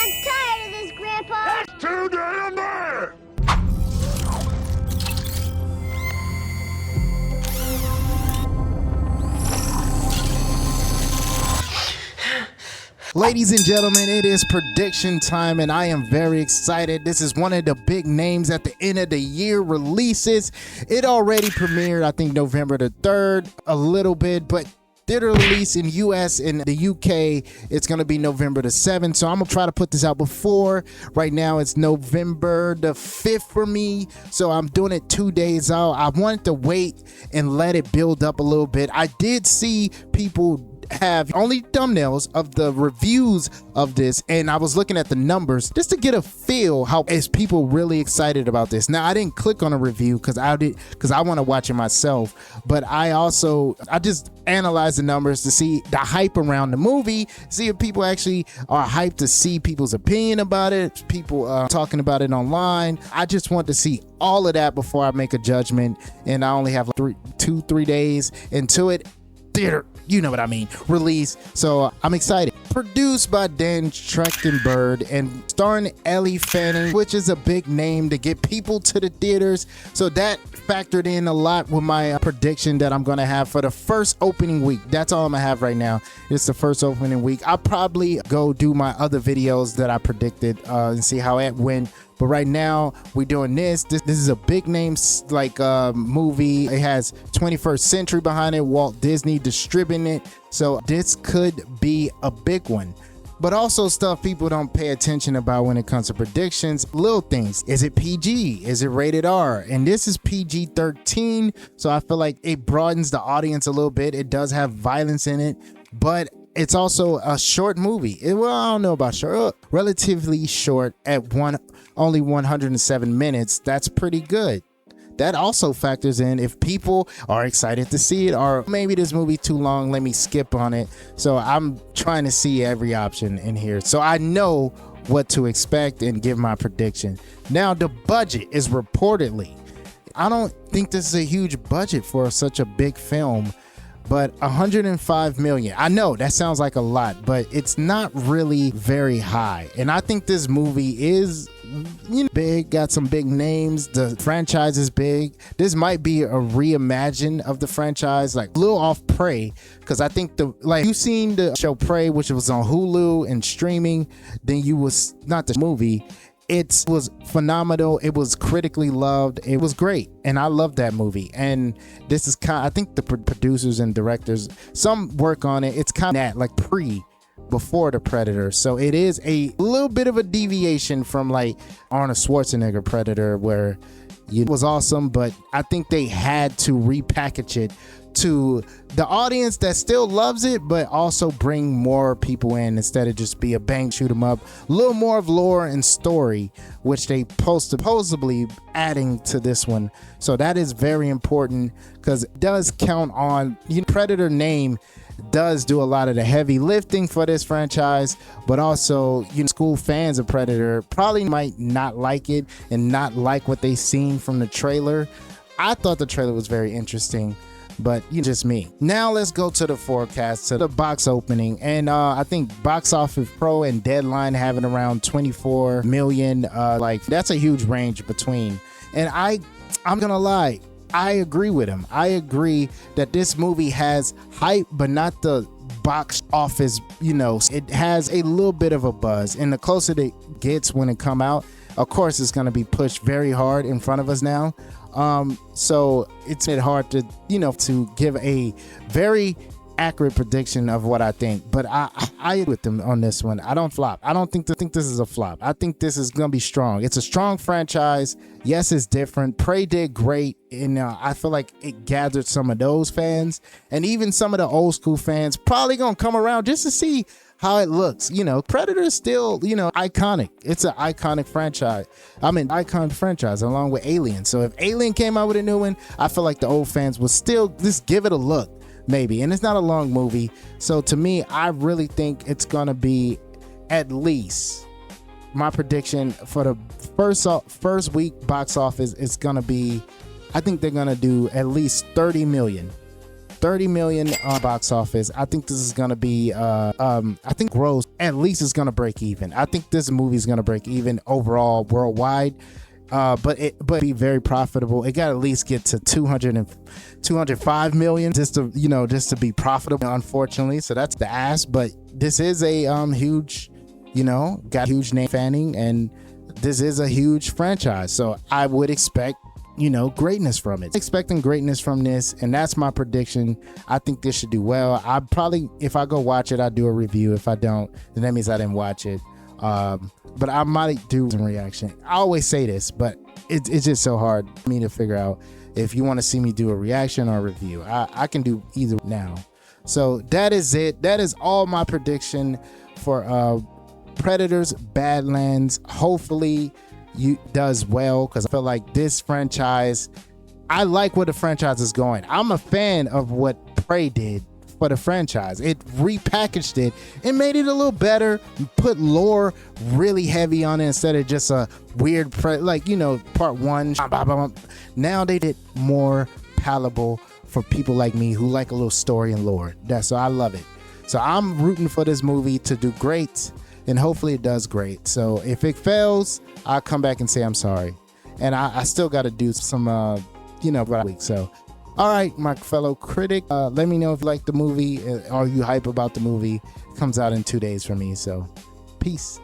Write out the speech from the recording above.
I'm tired of this, Grandpa. That's too damn bad! Ladies and gentlemen, it is prediction time, and I am very excited. This is one of the big names at the end of the year releases. It already premiered, I think, November the 3rd, a little bit, but theater release in US and the UK, it's going to be November the 7th. So I'm going to try to put this out before. Right now, it's November the 5th for me. So I'm doing it 2 days out. I wanted to wait and let it build up a little bit. I did see people have only thumbnails of the reviews of this, and I was looking at the numbers just to get a feel how is people really excited about this. Now I didn't click on a review because I want to watch it myself, but I just analyzed the numbers to see the hype around the movie, see if people actually are hyped to see people's opinion about it, people talking about it online. I just want to see all of that before I make a judgment, and I only have like 3 days into it. Theater, you know what I mean, release. So I'm excited. Produced by Dan Trachtenberg and starring Ellie Fanning, which is a big name to get people to the theaters. So that factored in a lot with my prediction that I'm gonna have for the first opening week. That's all I'm gonna have right now. It's the first opening week. I'll probably go do my other videos that I predicted and see how it went. But right now we're doing this. This is a big name like movie. It has 21st Century behind it, Walt Disney distributing it. So this could be a big one. But also stuff people don't pay attention about when it comes to predictions. Little things. Is it PG? Is it rated R? And this is PG-13. So I feel like it broadens the audience a little bit. It does have violence in it, but it's also a short movie. Well, I don't know about short. Relatively short at only 107 minutes. That's pretty good. That also factors in if people are excited to see it, or maybe this movie too long, let me skip on it. So I'm trying to see every option in here, so I know what to expect and give my prediction. Now the budget is reportedly, I don't think this is a huge budget for such a big film, but 105 million. I know that sounds like a lot, but it's not really very high. And I think this movie is big, got some big names. The franchise is big. This might be a reimagine of the franchise, like a little off Prey, because I think you seen the show Prey, which was on Hulu and streaming. Then you was not the movie. It was phenomenal. It was critically loved. It was great, and I loved that movie. And this is I think the producers and directors, some work on it. It's kind of that like before the Predator, so it is a little bit of a deviation from like Arnold Schwarzenegger Predator, where it was awesome, but I think they had to repackage it to the audience that still loves it, but also bring more people in instead of just be a bang shoot 'em up. A little more of lore and story, which they supposedly adding to this one. So that is very important because it does count on Predator name does do a lot of the heavy lifting for this franchise, but also school fans of Predator probably might not like it and not like what they seen from the trailer. I thought the trailer was very interesting, but just me. Now let's go to the forecast, to the box opening, and I think Box Office Pro and Deadline having around 24 million. Like that's a huge range between, and I'm gonna lie, I agree with him. I agree that this movie has hype, but not the box office, it has a little bit of a buzz, and the closer it gets when it come out, of course it's going to be pushed very hard in front of us now. So it's hard to, to give a very accurate prediction of what I think, but I with them on this one. I don't flop. I don't think this is a flop. I think this is gonna be strong. It's a strong franchise. Yes, it's different. Prey did great, and I feel like it gathered some of those fans, and even some of the old school fans probably gonna come around just to see how it looks. Predator is still, iconic. It's an iconic franchise. Iconic franchise along with Alien. So if Alien came out with a new one, I feel like the old fans would still just give it a look. Maybe, and it's not a long movie, so to me, I really think it's gonna be at least, my prediction for the first week box office is gonna be, I think they're gonna do at least 30 million. 30 million on box office. I think this is gonna be I think gross at least it's gonna break even. I think this movie is gonna break even overall worldwide. But be very profitable. It got to at least get to 205 million just to be profitable, unfortunately. So that's the ass. But this is a huge, got huge name fanning, and this is a huge franchise. So I would expect greatness from it. Expecting greatness from this, and that's my prediction. I think this should do well. I probably, if I go watch it, I'll do a review. If I don't, then that means I didn't watch it. But I might do some reaction. I always say this, but it's just so hard for me to figure out if you want to see me do a reaction or a review. I can do either now. So that is it. That is all my prediction for Predators Badlands. Hopefully you does well, because I feel like this franchise, I like where the franchise is going. I'm a fan of what Prey did for the franchise. It repackaged it and made it a little better, put lore really heavy on it instead of just a weird part one. Now they did more palatable for people like me who like a little story and lore. So I love it. So I'm rooting for this movie to do great, and hopefully it does great. So if it fails, I'll come back and say I'm sorry, and I still got to do some week. So all right, my fellow critic, let me know if you like the movie. Are you hype about the movie? It comes out in 2 days for me. So peace.